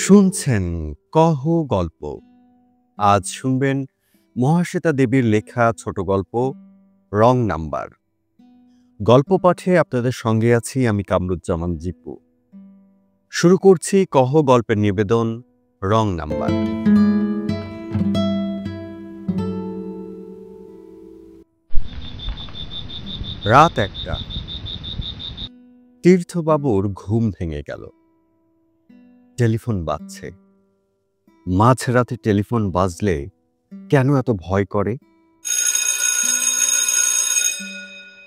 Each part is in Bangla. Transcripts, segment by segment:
শুনছেন কহ গল্প। আজ শুনবেন মহাশ্বেতা দেবীর লেখা ছোট গল্প রং নাম্বার। গল্প পাঠে আপনাদের সঙ্গে আছি আমি কামরুজ্জামান জিপু। শুরু করছি কহ গল্পের নিবেদন রং নাম্বার। রাত 1টা। তীর্থবাবুর ঘুম ভেঙে গেল। টেলিফোন বাজছে। মাঝরাতে টেলিফোন বাজলে কেন এত ভয় করে?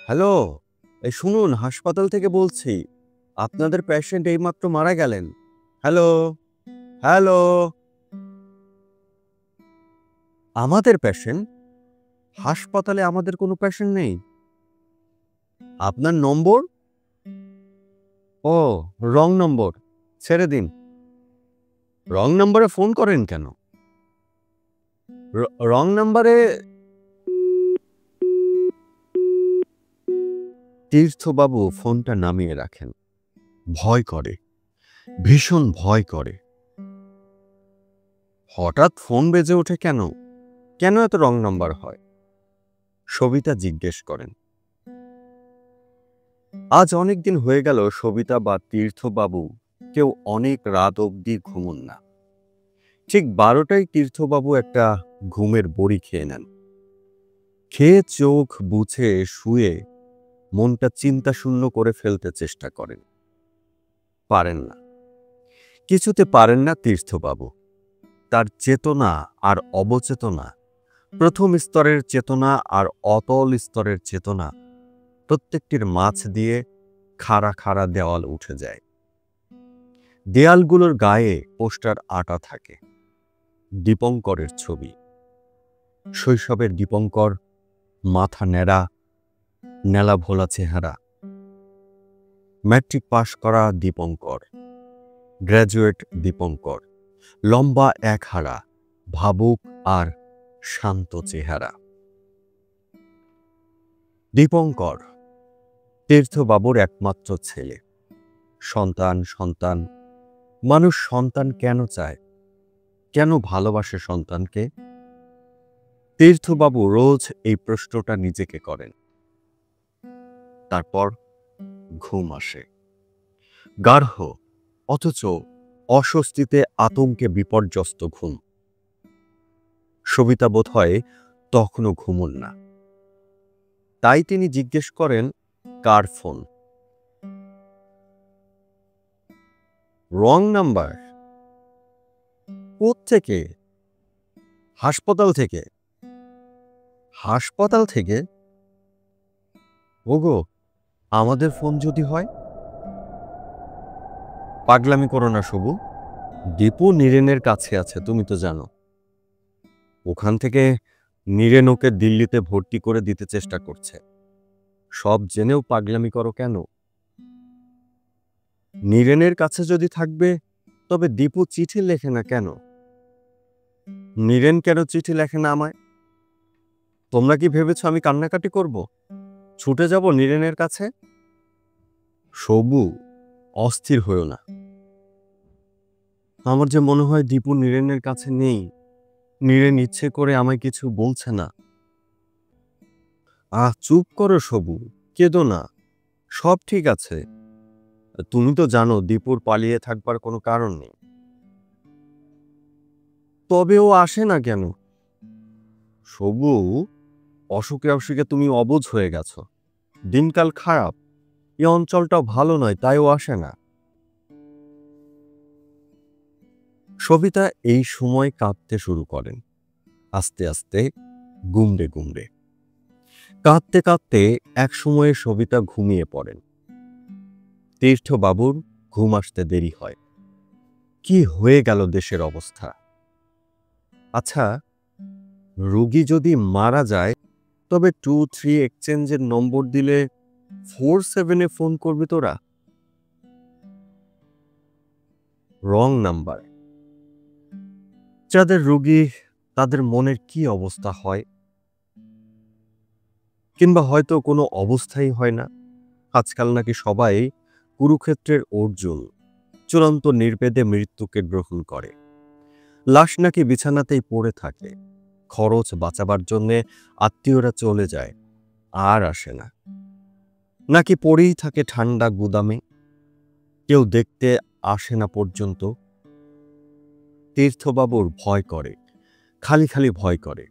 হ্যালো, এই শুনুন, হাসপাতাল থেকে বলছি, আপনাদের পেশেন্ট এইমাত্র মারা গেলেন। Hello hello. আমাদের পেশেন্ট? হাসপাতালে আমাদের কোনো পেশেন্ট নেই। আপনার নম্বর? ও, রং নম্বর। ছেড়ে দিন। রং নম্বরে ফোন করেন কেন? রং নম্বরে। তীর্থবাবু ফোনটা নামিয়ে রাখেন। ভয় করে, ভীষণ ভয় করে। হঠাৎ ফোন বেজে ওঠে কেন? কেন এত রং নাম্বার হয়? সবিতা জিজ্ঞেস করেন। আজ অনেক দিন হয়ে গেল সবিতা বা তীর্থবাবু কেউ অনেক রাত অবধি ঘুমন না। ঠিক 12টায় তীর্থবাবু একটা ঘুমের বড়ি খেয়ে নেন। খেয়ে চোখ বুঝে শুয়ে মনটা চিন্তা শূন্য করে ফেলতে চেষ্টা করেন। পারেন না, কিছুতে পারেন না তীর্থবাবু। তার চেতনা আর অবচেতনা, প্রথম স্তরের চেতনা আর অতল স্তরের চেতনা, প্রত্যেকটির মাঝ দিয়ে খাড়া খাড়া দেওয়াল উঠে যায়। দেয়ালগুলোর গায়ে পোস্টার আটা থাকে, দীপঙ্করের ছবি। শৈশবের দীপঙ্কর, মাথা নেড়া, নেলা ভোলা চেহারা। ম্যাট্রিক পাশ করা দীপঙ্কর, গ্র্যাজুয়েট দীপঙ্কর, লম্বা এক হাড়া, ভাবুক আর শান্ত চেহারা। দীপঙ্কর তীর্থবাবুর একমাত্র ছেলে। সন্তান সন্তান, মানুষ সন্তান কেন চায়, কেন ভালোবাসে সন্তানকে? তীর্থবাবু রোজ এই প্রশ্নটা নিজেকে করেন। তারপর ঘুম আসে। গাঢ় অথচ অস্বস্তিতে আতঙ্কে বিপর্যস্ত ঘুম। সবিতা বোধ হয় তখনও ঘুমন না। তাই তিনি জিজ্ঞেস করেন, কার ফোন? Wrong number? কোত্থেকে? হাসপাতাল থেকে। হাসপাতাল থেকে? ওগো, আমাদের ফোন যদি হয়? পাগলামি করো না সবু। দীপু নীরেনের কাছে আছে, তুমি তো জানো। ওখান থেকে নীরেন ওকে দিল্লিতে ভর্তি করে দিতে চেষ্টা করছে। সব জেনেও পাগলামি করো কেন? নীরেনের কাছে যদি থাকবে তবে দীপু চিঠি লেখে না কেন? নীরেন কেন চিঠি লেখে না আমায়? তোমরা কি ভেবেছ আমি কান্নাকাটি করব, ছুটে যাব নীরেনের কাছে? সবু, অস্থির হয়েও না। আমার যে মনে হয় দীপু নীরেনের কাছে নেই। নীরেন ইচ্ছে করে আমায় কিছু বলছে না। চুপ করো সবু, কেঁদো না, সব ঠিক আছে। তুমি তো জানো দীপুর পালিয়ে থাকবার কোনো কারণ নেই। তবে ও আসে না কেন? সবু, অসুখে অসুখে তুমি অবুঝ হয়ে গেছো। দিনকাল খারাপ, এই অঞ্চলটাও ভালো নয়, তাই ও আসে না। সবিতা এই সময় কাঁদতে শুরু করেন, আস্তে আস্তে, গুমড়ে গুমড়ে। কাঁদতে কাঁদতে এক সময়ে সবিতা ঘুমিয়ে পড়েন। তীর্থবাবুর ঘুম আসতে দেরি হয়। কি হয়ে গেল দেশের অবস্থা? আচ্ছা, রোগী যদি মারা যায় তবে 2-3 এক্সচেঞ্জের নম্বর দিলে 4-7-এ ফোন করবি তোরা? Wrong number. যাদের রোগী, তাদের মনের কি অবস্থা হয়? কিংবা হয়তো কোনো অবস্থাই হয় না। আজকাল নাকি সবাই কুরুক্ষেত্রের অর্জুন, চূড়ান্ত নির্বেদে মৃত্যুকে গ্রহণ করে। লাশ নাকি বিছানাতেই পড়ে থাকে, খরচ বাঁচাবার জন্যে আত্মীয়রা চলে যায়, আর আসে না, নাকি পড়েই থাকে ঠান্ডা গুদামে, কেউ দেখতে আসে না পর্যন্ত। তীর্থবাবুর ভয় করে, খালি খালি ভয় করে।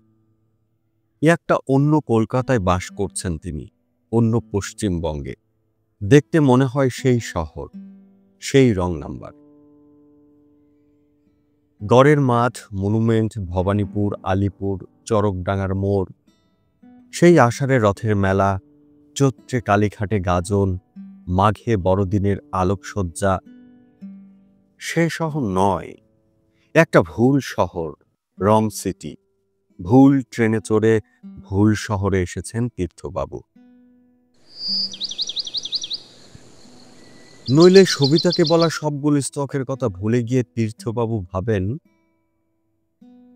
একটা অন্য কলকাতায় বাস করছেন তিনি, অন্য পশ্চিমবঙ্গে। দেখতে মনে হয় সেই শহর, সেই রং নাম্বার। গড়ের মাঠ, মনুমেন্ট, ভবানীপুর, আলিপুর, চরকডাঙ্গার মোড়, সেই আষাঢ়ে রথের মেলা, চৈত্রে কালীঘাটে গাজন, মাঘে বড়দিনের আলোকসজ্জা। সে শহর নয়, একটা ভুল শহর, রং সিটি। ভুল ট্রেনে চড়ে ভুল শহরে এসেছেন তীর্থবাবু। নইলে সবিতাকে বলা সবগুলো স্টকের কথা ভুলে গিয়ে তীর্থবাবু ভাবেন,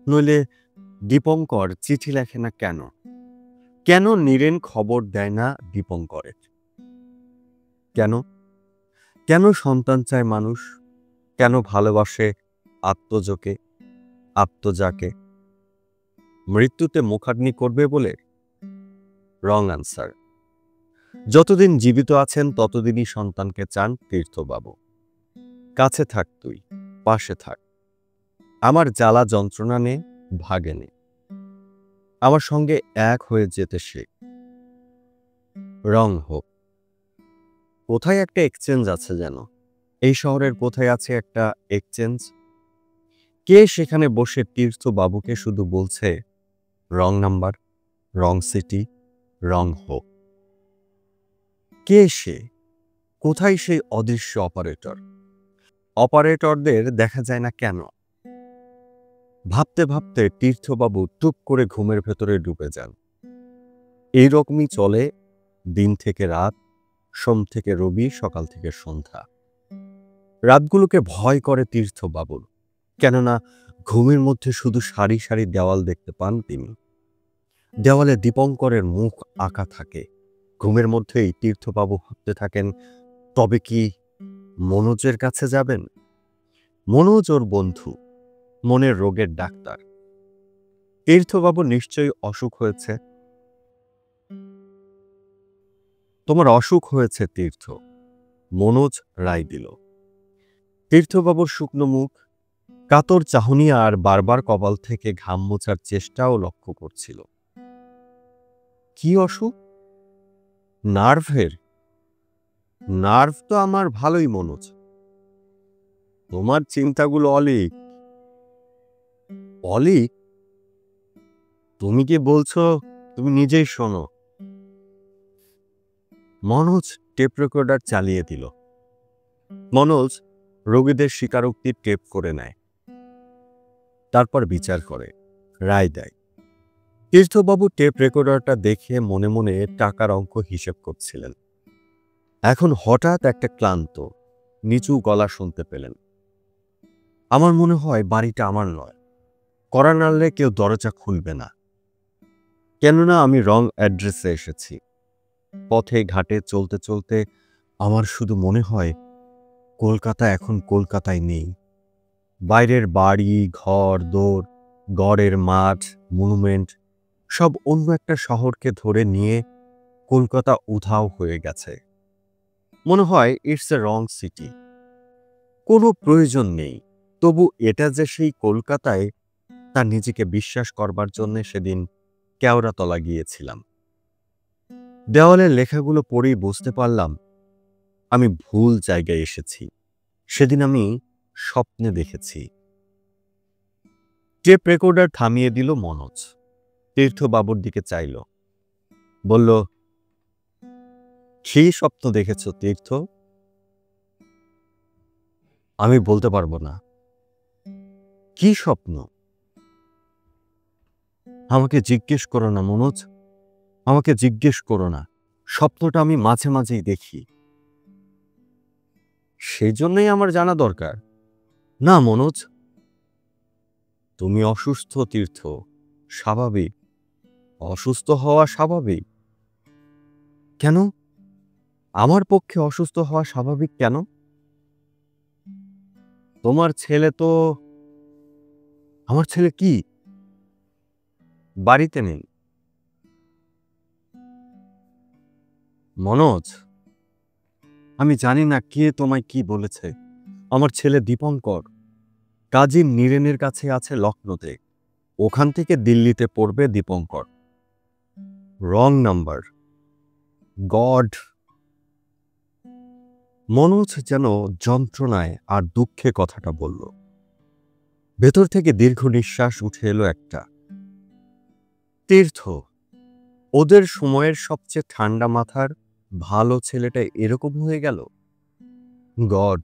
নইলে দীপঙ্কর চিঠি লেখে না কেন? কেন নীরেন খবর দেয় না দীপঙ্করের? কেন কেন সন্তান চায় মানুষ? কেন ভালোবাসে আত্মজকে, আত্মজাকে? মৃত্যুতে মুখাগ্নি করবে বলে? Wrong answer. যতদিন জীবিত আছেন ততদিনই সন্তানকে চান তীর্থবাবু। কাছে থাক তুই, পাশে থাক, আমার জ্বালা যন্ত্রণা নে, ভাগে নে, আমার সঙ্গে এক হয়ে যেতে শেখ। রং হোক। কোথায় একটা এক্সচেঞ্জ আছে যেন, এই শহরের কোথায় আছে একটা এক্সচেঞ্জ? কে সেখানে বসে তীর্থবাবুকে শুধু বলছে রং নাম্বার, রং সিটি, রং হোক? কে সে? কোথায় সেই অদৃশ্য অপারেটর? অপারেটরদের দেখা যায় না কেন? ভাবতে ভাবতে তীর্থবাবু টুপ করে ঘুমের ভেতরে ডুবে যান। এইরকমই চলে দিন থেকে রাত, সোম থেকে রবি, সকাল থেকে সন্ধ্যা। রাতগুলোকে ভয় করে তীর্থবাবুর, কেননা ঘুমের মধ্যে শুধু সারি সারি দেওয়াল দেখতে পান তিনি। দেওয়ালে দীপঙ্করের মুখ আঁকা থাকে। ঘুমের মধ্যেই তীর্থবাবু ভাবতে থাকেন, তবে কি মনোজের কাছে যাবেন? মনোজ ওর বন্ধু, মনের রোগের ডাক্তার। তীর্থবাবু নিশ্চয়ই অসুখ হয়েছে। তোমার অসুখ হয়েছে তীর্থ, মনোজ রায় দিল। তীর্থবাবুর শুকনো মুখ, কাতর চাহনি আর বারবার কপাল থেকে ঘাম মোছার চেষ্টাও লক্ষ্য করছিল। কি অসুখ? নার্ভের? নার্ভ তো আমার ভালোই মনোজ। তোমার চিন্তাগুলো অলিক। অলিক? তুমি কি বলছো? তুমি নিজেই শোনো। মনোজ টেপ রেকর্ডার চালিয়ে দিল। মনোজ রোগীদের স্বীকারোক্তির টেপ করে নেয়, তারপর বিচার করে, রায় দেয়। তীর্থবাবু টেপ রেকর্ডারটা দেখে মনে মনে টাকার অঙ্ক হিসেব করছিলেন। এখন হঠাৎ একটা ক্লান্ত নিচু গলা শুনতে পেলেন। আমার মনে হয় বাড়িটা আমার নয়, কড়া নাড়লে কেউ দরজা খুলবে না, কেননা আমি রং অ্যাড্রেসে এসেছি। পথে ঘাটে চলতে চলতে আমার শুধু মনে হয় কলকাতা এখন কলকাতায় নেই। বাইরের বাড়ি, ঘর দোর, গড়ের মাঠ, মনুমেন্ট সব অন্য একটা শহরকে ধরে নিয়ে কলকাতা উধাও হয়ে গেছে। মনে হয় ইটস এ রং সিটি। কোনো প্রয়োজন নেই, তবু এটা যে সেই কলকাতায় তা নিজেকে বিশ্বাস করবার জন্য সেদিন কেওড়াতলা গিয়েছিলাম। দেওয়ালের লেখাগুলো পড়েই বুঝতে পারলাম আমি ভুল জায়গায় এসেছি। সেদিন আমি স্বপ্নে দেখেছি। টেপ রেকর্ডার থামিয়ে দিল মনোজ। তীর্থবাবুর দিকে চাইল, বলল, কি স্বপ্ন দেখেছ তীর্থ? আমি বলতে পারবো না। কি স্বপ্ন? আমাকে জিজ্ঞেস করো না মনোজ, আমাকে জিজ্ঞেস করো না। স্বপ্নটা আমি মাঝে মাঝেই দেখি। সেই জন্যই আমার জানা দরকার। না মনোজ, তুমি অসুস্থ তীর্থ, স্বাভাবিক। অসুস্থ হওয়া স্বাভাবিক কেন? আমার পক্ষে অসুস্থ হওয়া স্বাভাবিক কেন? তোমার ছেলে তো আমার ছেলে কি বাড়িতে নেই। মনোজ, আমি জানি না কে তোমায় কি বলেছে। আমার ছেলে দীপঙ্কর কাজী নীরেনের কাছে আছে লখনৌতে। ওখান থেকে দিল্লিতে পড়বে Dipankar. Wrong number. God. Manoj যেন যন্ত্রণায় আর দুঃখে কথাটা বলল। ভেতর থেকে দীর্ঘ নিঃশ্বাস উঠে এলো একটা। তীর্থ, ওদের সময়ের সবচেয়ে ঠান্ডা মাথার ভালো ছেলেটা এরকম হয়ে গেল। গড।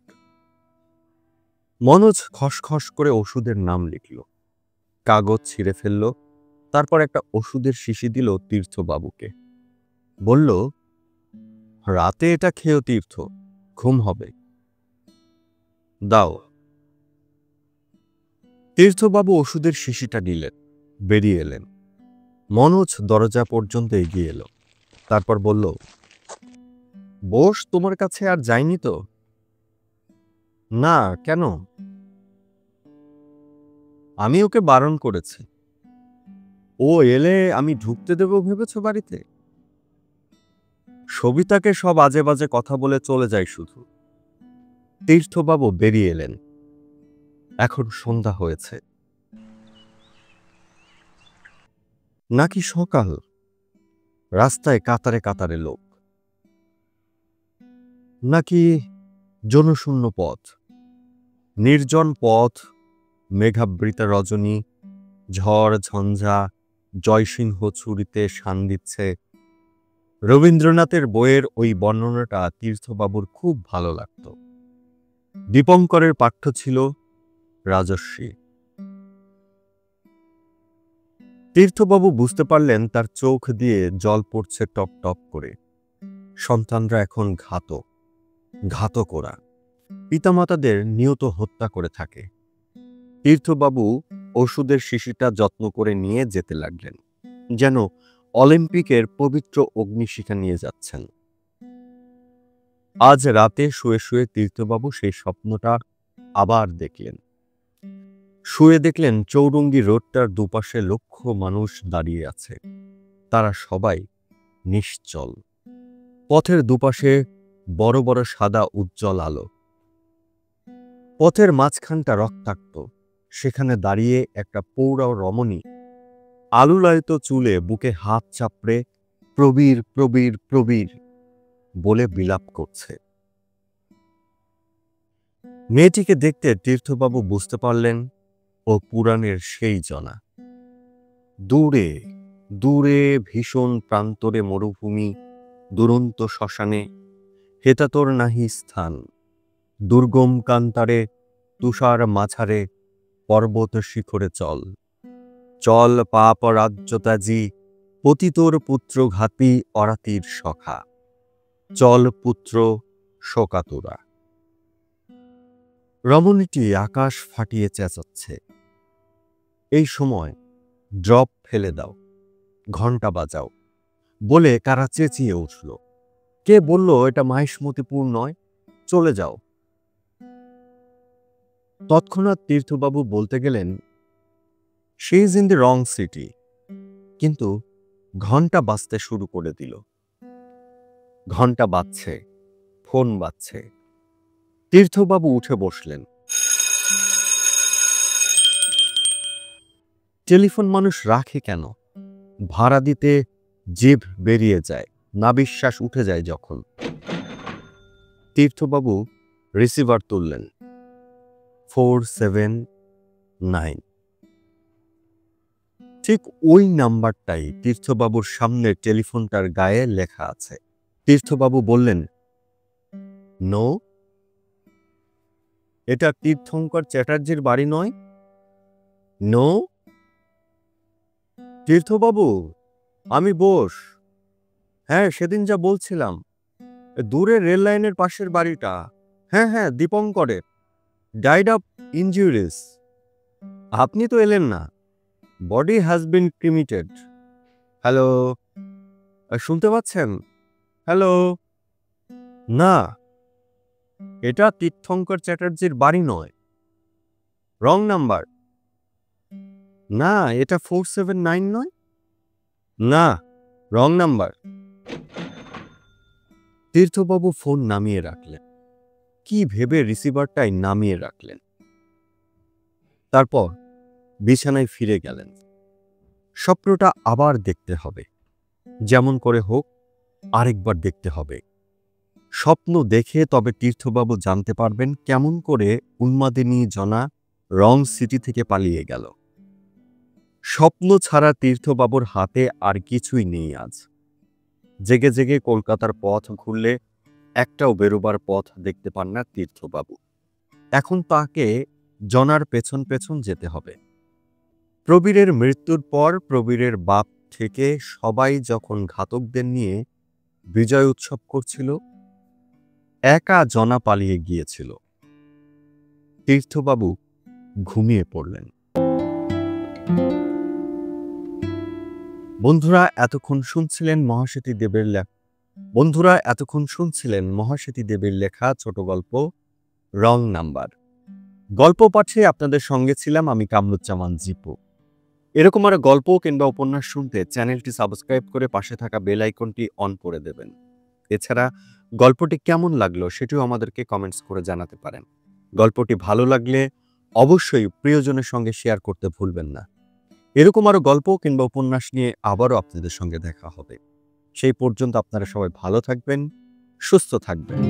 মনোজ খসখস করে ওষুধের নাম লিখল, কাগজ ছিঁড়ে ফেলল, তারপর একটা ওষুধের শিশি দিল তীর্থবাবুকে। বলল, রাতে এটা খেয়েও তীর্থ, ঘুম হবে। দাও। তীর্থবাবু ওষুধের শিশিটা নিলেন, বেরিয়ে এলেন। মনোজ দরজা পর্যন্ত এগিয়ে এলো, তারপর বলল, বোস তোমার কাছে আর যায়নি তো? না, কেন? আমি ওকে বারণ করেছি। ও এলে আমি ঢুকতে দেব ভেবেছ বাড়িতে? সবিতাকে সব আজে বাজে কথা বলে চলে যায় শুধু। তীর্থবাবু বেরিয়ে এলেন। এখন সন্ধ্যা হয়েছে নাকি সকাল? রাস্তায় কাতারে কাতারে লোক, নাকি জনশূন্য পথ? নির্জন পথ, মেঘাবৃতা রজনী, ঝড় ঝঞ্ঝা জয়সিংহ ছুরিতে শান দিচ্ছে। রবীন্দ্রনাথের বইয়ের ওই বর্ণনাটা তীর্থবাবুর খুব ভালো লাগত। দীপঙ্করের পাঠ্য ছিল রাজস্বী। তীর্থবাবু বুঝতে পারলেন তার চোখ দিয়ে জল পড়ছে টপ টপ করে। সন্তানরা এখন ঘাতক ওরা পিতামাতাদের নিয়ত হত্যা করে থাকে। তীর্থবাবু ওষুধের শিশিটা যত্ন করে নিয়ে যেতে লাগলেন, যেন অলিম্পিকের পবিত্র অগ্নিশিখা নিয়ে যাচ্ছেন। আজ রাতে শুয়ে শুয়ে তীর্থবাবু সেই স্বপ্নটা আবার দেখলেন। শুয়ে দেখলেন চৌরঙ্গী রোডটার দুপাশে লক্ষ মানুষ দাঁড়িয়ে আছে। তারা সবাই নিশ্চল। পথের দুপাশে বড় বড় সাদা উজ্জ্বল আলো। পথের মাঝখানটা রক্তাক্ত, সেখানে দাঁড়িয়ে একটা পৌরা রমণী আলুলায়িত চুলে বুকে হাত চাপড়ে প্রবীর প্রবীর প্রবীর বলে বিলাপ করছে। মেয়েটিকে দেখতে তীর্থবাবু বুঝতে পারলেন ও পুরাণের সেই জনা। দূরে দূরে ভীষণ প্রান্তরে মরুভূমি, দুরন্ত শ্মশানে হেতাতর নাহি স্থান। দুর্গম কান্তারে তুষার মাঝারে পর্বত শিখরে চল চল পাপ রাজ্যতাজি, পতিতোর পুত্র ঘাতি অরাতির সখা, চল পুত্র শোকাতুরা। রমণীটি আকাশ ফাটিয়ে চেঁচাচ্ছে, এই সময় ড্রপ ফেলে দাও, ঘন্টা বাজাও বলে কারা চেঁচিয়ে উঠল। কে বলল এটা মাহিষ্মতিপুর নয়, চলে যাও। তৎক্ষণাৎ তীর্থবাবু বলতে গেলেন, she is in the wrong city, কিন্তু ঘন্টা বাজতে শুরু করে দিল। ঘন্টা বাজছে, ফোন বাজছে। তীর্থবাবু উঠে বসলেন। টেলিফোন মানুষ রাখে কেন? ভাড়া দিতে জিভ বেরিয়ে যায়, নাবিশ্বাস উঠে যায় যখন। তীর্থবাবু রিসিভার তুললেন। 479। ঠিক ওই নাম্বারটাই তীর্থবাবুর সামনে টেলিফোনটার গায়ে লেখা আছে। তীর্থবাবু বললেন, নো, এটা তীর্থঙ্কর চ্যাটার্জির বাড়ি নয়। নো। তীর্থবাবু, আমি বোস। হ্যাঁ, সেদিন যা বলছিলাম, দূরে রেল লাইনের পাশের বাড়িটা। হ্যাঁ হ্যাঁ, দীপঙ্করের, ডাইড অফ ইনজুরিস। আপনি তো এলেন না। Body has been cremated. Hello, শুনতে পাচ্ছেন? হ্যালো। না, এটা তীর্থঙ্কর চ্যাটার্জির বাড়ি নয়। Wrong number. না, এটা 479 নয়। না, রং নাম্বার। তীর্থবাবু ফোন নামিয়ে রাখলেন। কি ভেবে রিসিভারটাই নামিয়ে রাখলেন। তারপর বিছানায় ফিরে গেলেন। স্বপ্নটা আবার দেখতে হবে, যেমন করে হোক আরেকবার দেখতে হবে। স্বপ্ন দেখে তবে তীর্থবাবু জানতে পারবেন কেমন করে উন্মাদিনী জনা রং সিটি থেকে পালিয়ে গেল। স্বপ্ন ছাড়া তীর্থবাবুর হাতে আর কিছুই নেই আজ। জেগে জেগে কলকাতার পথ ঘুরলে একটাও বেরোবার পথ দেখতে পান না তীর্থবাবু। এখন তাকে জনার পেছন পেছন যেতে হবে। প্রবীরের মৃত্যুর পর প্রবীরের বাপ থেকে সবাই যখন ঘাতকদের নিয়ে বিজয় উৎসব করছিল, একা জনা পালিয়ে গিয়েছিল। তীর্থবাবু ঘুমিয়ে পড়লেন। বন্ধুরা এতক্ষণ শুনছিলেন মহাশ্বেতী দেবের লেখা ছোট গল্প রং নাম্বার। গল্প পাঠে আপনাদের সঙ্গে ছিলাম আমি কামরুজ্জামান জিপু। এরকম আরো গল্প কিংবা উপন্যাস শুনতে চ্যানেলটি সাবস্ক্রাইব করে পাশে থাকা বেল আইকনটি অন করে দেবেন। এছাড়া গল্পটি কেমন লাগলো সেটিও আমাদেরকে কমেন্টস করে জানাতে পারেন। গল্পটি ভালো লাগলে অবশ্যই প্রিয়জনের সঙ্গে শেয়ার করতে ভুলবেন না। এরকম আরো গল্প কিংবা উপন্যাস নিয়ে আবারও আপনাদের সঙ্গে দেখা হবে। সেই পর্যন্ত আপনারা সবাই ভালো থাকবেন, সুস্থ থাকবেন।